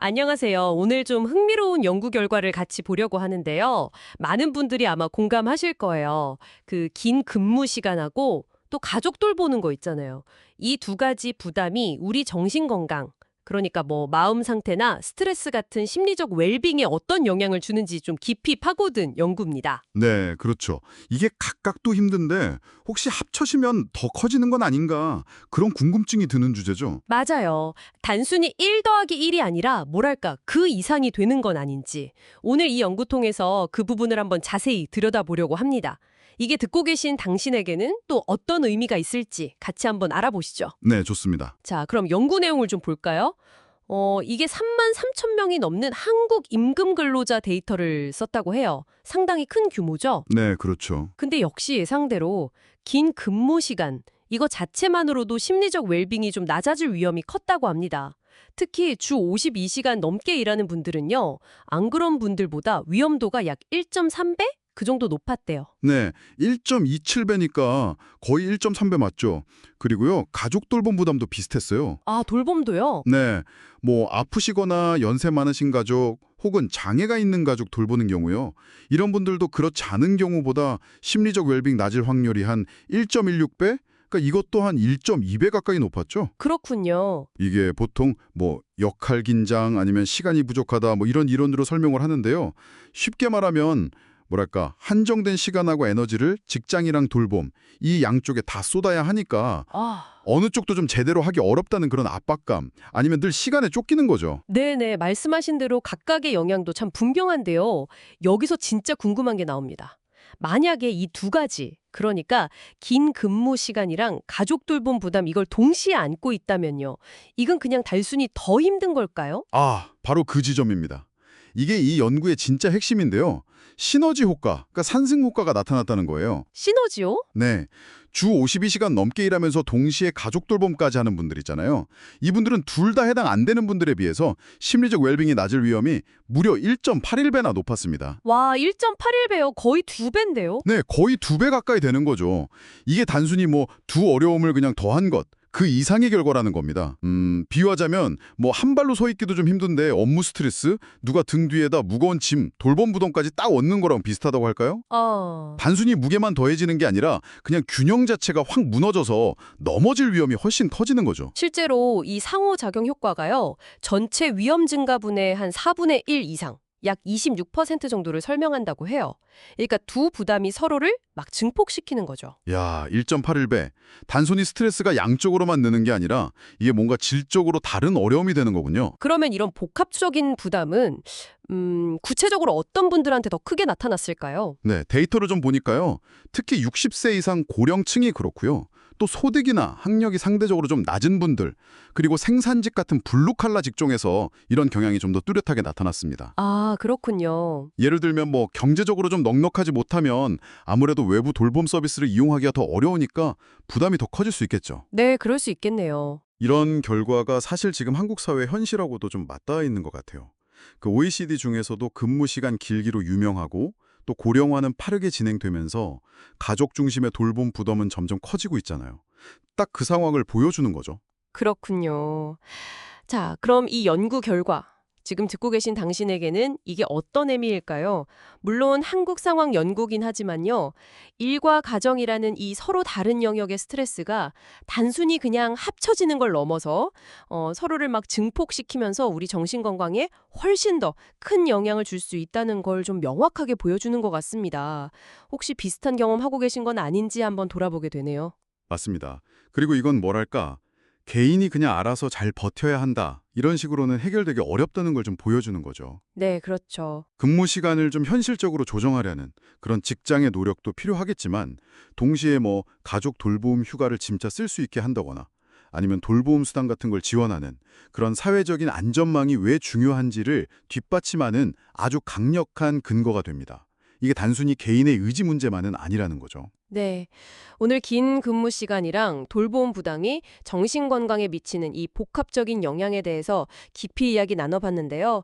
안녕하세요. 오늘 좀 흥미로운 연구 결과를 같이 보려고 하는데요. 많은 분들이 아마 공감하실 거예요. 그 긴 근무 시간하고 또 가족 돌보는 거 있잖아요. 이 두 가지 부담이 우리 정신 건강, 그러니까 뭐 마음 상태나 스트레스 같은 심리적 웰빙에 어떤 영향을 주는지 좀 깊이 파고든 연구입니다. 네, 그렇죠. 이게 각각도 힘든데 혹시 합쳐지면 더 커지는 건 아닌가 그런 궁금증이 드는 주제죠. 맞아요. 단순히 1 더하기 1이 아니라 뭐랄까 그 이상이 되는 건 아닌지 오늘 이 연구 통해서 그 부분을 한번 자세히 들여다보려고 합니다. 이게 듣고 계신 당신에게는 또 어떤 의미가 있을지 같이 한번 알아보시죠. 네, 좋습니다. 자, 그럼 연구 내용을 좀 볼까요? 이게 3만 3천 명이 넘는 한국 임금 근로자 데이터를 썼다고 해요. 상당히 큰 규모죠? 네, 그렇죠. 근데 역시 예상대로 긴 근무 시간, 이거 자체만으로도 심리적 웰빙이 좀 낮아질 위험이 컸다고 합니다. 특히 주 52시간 넘게 일하는 분들은요, 안 그런 분들보다 위험도가 약 1.3배? 그 정도 높았대요. 네, 1.27배니까 거의 1.3배 맞죠. 그리고요, 가족 돌봄 부담도 비슷했어요. 아, 돌봄도요? 네, 뭐 아프시거나 연세 많으신 가족 혹은 장애가 있는 가족 돌보는 경우요. 이런 분들도 그렇지 않은 경우보다 심리적 웰빙 낮을 확률이 한 1.16배? 그러니까 이것도 한 1.2배 가까이 높았죠. 그렇군요. 이게 보통 뭐 역할 긴장 아니면 시간이 부족하다 뭐 이런 이론으로 설명을 하는데요. 쉽게 말하면 뭐랄까 한정된 시간하고 에너지를 직장이랑 돌봄 이 양쪽에 다 쏟아야 하니까 아. 어느 쪽도 좀 제대로 하기 어렵다는 그런 압박감 아니면 늘 시간에 쫓기는 거죠. 네네, 말씀하신 대로 각각의 영향도 참 분명한데요. 여기서 진짜 궁금한 게 나옵니다. 만약에 이 두 가지, 그러니까 긴 근무 시간이랑 가족 돌봄 부담 이걸 동시에 안고 있다면요. 이건 그냥 단순히 더 힘든 걸까요? 바로 그 지점입니다. 이게 이 연구의 진짜 핵심인데요. 시너지 효과, 그러니까 산승 효과가 나타났다는 거예요. 시너지요? 네. 주 52시간 넘게 일하면서 동시에 가족 돌봄까지 하는 분들 있잖아요. 이분들은 둘 다 해당 안 되는 분들에 비해서 심리적 웰빙이 낮을 위험이 무려 1.81배나 높았습니다. 와, 1.81배요. 거의 2배인데요. 네, 거의 2배 가까이 되는 거죠. 이게 단순히 뭐 두 어려움을 그냥 더한 것, 그 이상의 결과라는 겁니다. 비유하자면 뭐 한 발로 서 있기도 좀 힘든데 업무 스트레스, 누가 등 뒤에다 무거운 짐, 돌봄 부담까지 딱 얻는 거랑 비슷하다고 할까요? 아. 단순히 무게만 더해지는 게 아니라 그냥 균형 자체가 확 무너져서 넘어질 위험이 훨씬 커지는 거죠. 실제로 이 상호작용 효과가요. 전체 위험 증가분의 한 4분의 1 이상, 약 26% 정도를 설명한다고 해요. 그러니까 두 부담이 서로를 막 증폭시키는 거죠. 야, 1.81배. 단순히 스트레스가 양쪽으로만 느는 게 아니라 이게 뭔가 질적으로 다른 어려움이 되는 거군요. 그러면 이런 복합적인 부담은 구체적으로 어떤 분들한테 더 크게 나타났을까요? 네, 데이터를 좀 보니까요. 특히 60세 이상 고령층이 그렇고요. 또 소득이나 학력이 상대적으로 좀 낮은 분들, 그리고 생산직 같은 블루칼라 직종에서 이런 경향이 좀 더 뚜렷하게 나타났습니다. 아, 그렇군요. 예를 들면 뭐 경제적으로 좀 넉넉하지 못하면 아무래도 외부 돌봄 서비스를 이용하기가 더 어려우니까 부담이 더 커질 수 있겠죠. 네, 그럴 수 있겠네요. 이런 결과가 사실 지금 한국 사회 현실하고도 좀 맞닿아 있는 것 같아요. 그 OECD 중에서도 근무 시간 길기로 유명하고 또 고령화는 빠르게 진행되면서 가족 중심의 돌봄 부담은 점점 커지고 있잖아요. 딱 그 상황을 보여주는 거죠. 그렇군요. 자, 그럼 이 연구 결과, 지금 듣고 계신 당신에게는 이게 어떤 의미일까요? 물론 한국 상황 연구긴 하지만요. 일과 가정이라는 이 서로 다른 영역의 스트레스가 단순히 그냥 합쳐지는 걸 넘어서 서로를 막 증폭시키면서 우리 정신 건강에 훨씬 더 큰 영향을 줄 수 있다는 걸 좀 명확하게 보여주는 것 같습니다. 혹시 비슷한 경험 하고 계신 건 아닌지 한번 돌아보게 되네요. 맞습니다. 그리고 이건 뭐랄까, 개인이 그냥 알아서 잘 버텨야 한다. 이런 식으로는 해결되기 어렵다는 걸 좀 보여주는 거죠. 네, 그렇죠. 근무 시간을 좀 현실적으로 조정하려는 그런 직장의 노력도 필요하겠지만 동시에 뭐 가족 돌보움 휴가를 진짜 쓸 수 있게 한다거나 아니면 돌보움 수당 같은 걸 지원하는 그런 사회적인 안전망이 왜 중요한지를 뒷받침하는 아주 강력한 근거가 됩니다. 이게 단순히 개인의 의지 문제만은 아니라는 거죠. 네. 오늘 긴 근무 시간이랑 돌봄 부담이 정신 건강에 미치는 이 복합적인 영향에 대해서 깊이 이야기 나눠봤는데요.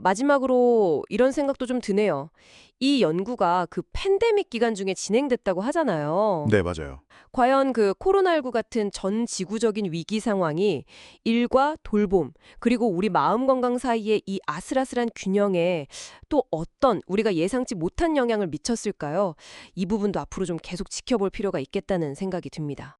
마지막으로 이런 생각도 좀 드네요. 이 연구가 그 팬데믹 기간 중에 진행됐다고 하잖아요. 네, 맞아요. 과연 그 코로나19 같은 전 지구적인 위기 상황이 일과 돌봄, 그리고 우리 마음 건강 사이의 이 아슬아슬한 균형에 또 어떤 우리가 예상치 못한 영향을 미쳤을까요? 이 부분도 앞으로 좀 계속 지켜볼 필요가 있겠다는 생각이 듭니다.